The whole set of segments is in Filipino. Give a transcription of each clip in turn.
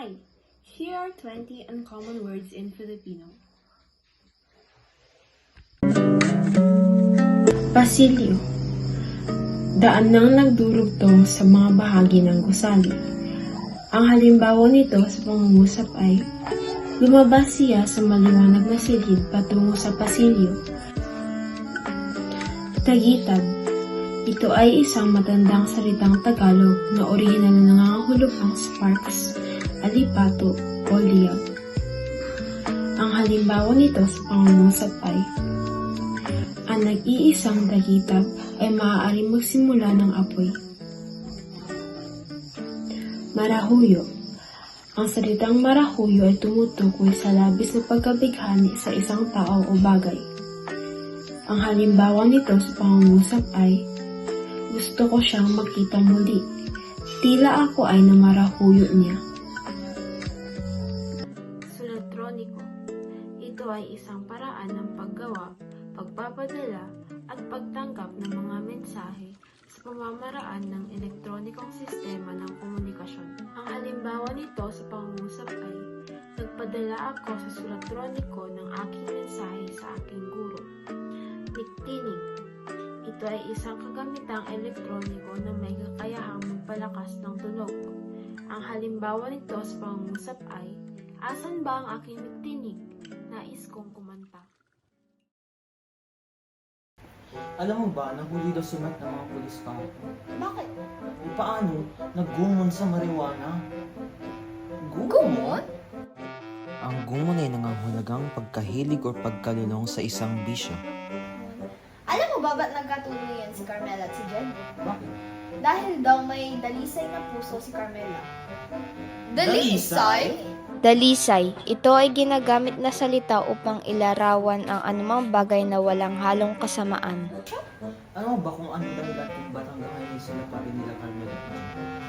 Hi! Here are 20 uncommon words in Filipino. Pasilyo. Daan nang nagdurugtong sa mga bahagi ng gusali. Ang halimbawa nito sa pangungusap ay, lumabas siya sa maliwanag na silid patungo sa pasilyo. Tagitab. Ito ay isang matandang salitang Tagalog na orihinal na nangangahulog ng sparks, alipato, o liyab. Ang halimbawa nito sa pangungusap ay, ang nag-iisang tagitab ay maaaring magsimula ng apoy. Marahuyo. Ang salitang marahuyo ay tumutukoy sa labis na pagkabighani sa isang tao o bagay. Ang halimbawa nito sa pangungusap ay, gusto ko siyang makita muli. Tila ako ay namarahuyo niya. Sulatroniko. Ito ay isang paraan ng paggawa, pagpapadala, at pagtanggap ng mga mensahe sa pamamaraan ng elektronikong sistema ng komunikasyon. Ang halimbawa nito sa pangungusap ay, nagpadala ako sa sulatroniko ng aking mensahe sa aking guro. Niktinig. Ito ay isang kagamitang elektroniko na may kakayahang magpalakas ng tunog. Ang halimbawa nito sa pangungusap ay, asan ba ang aking niktinig? Nais kong kumanta. Alam mo ba, nahuli daw si Matt ng mga pulis kahapon. Bakit? E paano? Naggumon sa marijuana. Gumon? Ang gumon ay nangangahulugang pagkahilig o pagkalulong sa isang bisyo. Alam mo ba ba't nagkatuluyan si Carmela at si Jen? Bakit? Dahil daw may dalisay na puso si Carmela. Dalisay? Dalisay. Ito ay ginagamit na salita upang ilarawan ang anumang bagay na walang halong kasamaan. Alam mo ba kung ano dahilan kung ba't hanggang ngayon sila pa rin nila Carmela?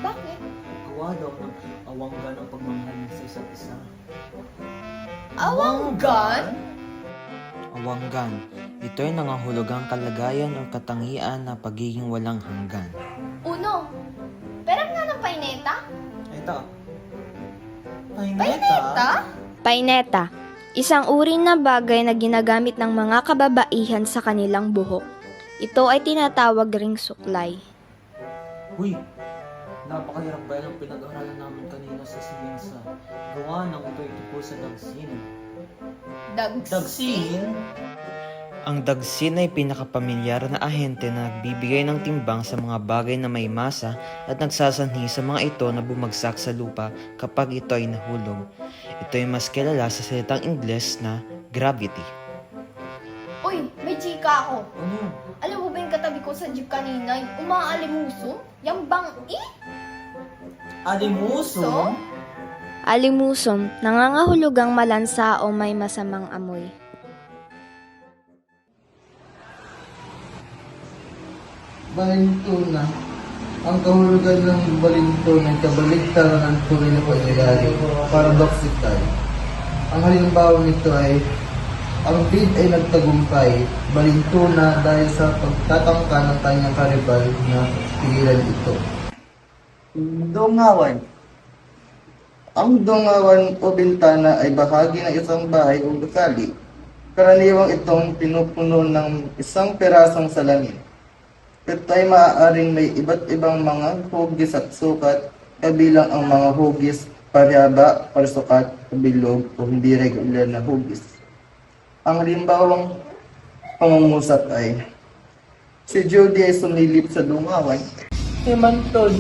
Bakit? Gawa daw ng awanggan ang pagmamahal niya sa isa't isa. Awanggan? Awanggan. Ito ay nangangahulugang kalagayan o katangian na pagiging walang hanggan. Uno. Perang nga ng paineta? Ito. Paineta? Paineta. Isang uri na bagay na ginagamit ng mga kababaihan sa kanilang buhok. Ito ay tinatawag ring suklay. Uy, napakahirap ba yung pinag-aralan namin kanina sa simensa? Gawa ng ito tungkol sa dagsin. Dagsin? Ang dagsin ay pinakapamilyar na ahente na nagbibigay ng timbang sa mga bagay na may masa at nagsasanhi sa mga ito na bumagsak sa lupa kapag ito ay nahulog. Ito ay mas kilala sa salitang Ingles na gravity. Uy, may chika ako. Ano? Alam mo ba yung katabi ko sa jeep kanina? Yung umaalimuso? Yung bang-i? Alimuso? Alimusom, nangangahulugang malansa o may masamang amoy. Balintuna. Ang kahulugan ng balintuna ay kabaligtaran ng tunay na pangyayari, paradoxical. Ang halimbawa nito ay, ang bid ay nagtagumpay, balintuna dahil sa pagtatangka ng kanyang karibal na pigilan ito. Dungawan. Ang dungawan o bintana ay bahagi ng isang bahay o gusali. Karaniwang itong pinupuno ng isang perasong salamin. Ito ay maaaring may iba't ibang mga hugis at sukat, kabilang ang mga hugis, parihaba, parsukat, kabilog, o hindi regular na hugis. Ang halimbawang pangungusap ay, si Judy ay sumilip sa dungawan. Himantol.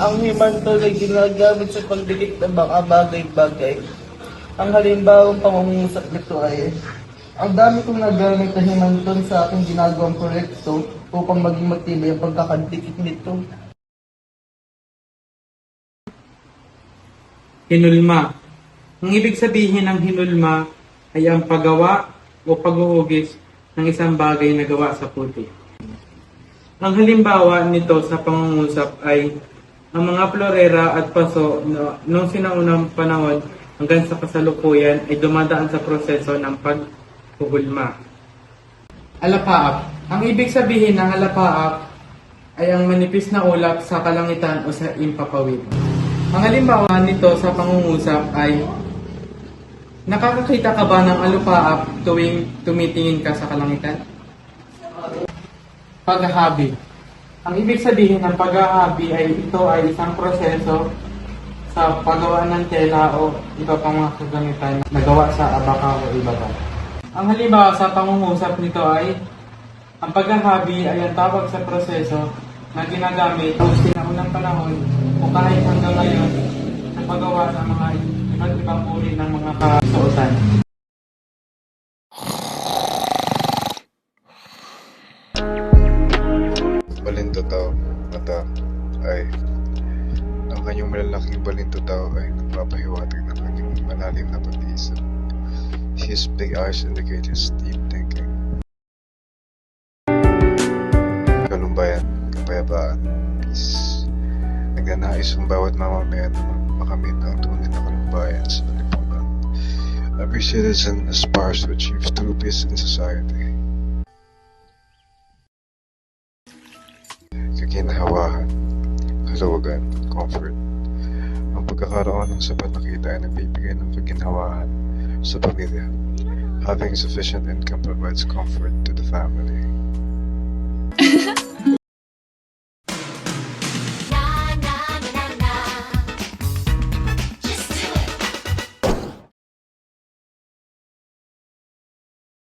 Ang himantol ay ginagamit sa pagdikit ng mga bagay-bagay. Ang halimbawang pangungusap nito ay, ang dami kong nagamit na himantol sa aking ginagawang proyekto upang maging matibay ang pagkakadikit nito. Hinulma. Ang ibig sabihin ng hinulma ay ang paggawa o paghuhugis ng isang bagay na gawa sa puti. Ang halimbawa nito sa pangungusap ay ang mga florera at paso noong sinaunang panahon hanggang sa kasalukuyan ay dumadaan sa proseso ng paghuhulma. Alapaap. Ang ibig sabihin ng alapaap ay ang manipis na ulap sa kalangitan o sa impapawid. Ang halimbawa nito sa pangungusap ay, nakakakita ka ba ng alupaap tuwing tumitingin ka sa kalangitan? Paghahabi. Ang ibig sabihin ng paghahabi ay ito ay isang proseso sa paggawa ng tela o iba pang mga kagamitan na gawa sa abaka o iba pa. Ang halimbawa sa pangungusap nito ay, ang paghahabi ay ang tawag sa proseso na ginagamit sa sinaunang panahon o kahit hanggang ngayon sa paggawa ng mga iba't ibang uri ng mga kasuotan. Balintutaw mata ay ang kanyang malalaking balintutaw ay nagpapahiwatig ng kanyang malalim na pag-iisip. His big eyes indicate his deep thinking. Kalumbayan, kapayapaan, peace. Nagnanais ang bawat mamamayan na makamit ang tunay na kalumbayan sa lipunan. Every citizen aspires to achieve true peace in society. Kaginhawahan, kaluwagan, comfort. Ang pagkakaroon ng sapat na kita ay nagbibigay ng kaginhawahan sa pamilya. Having sufficient income provides comfort to the family.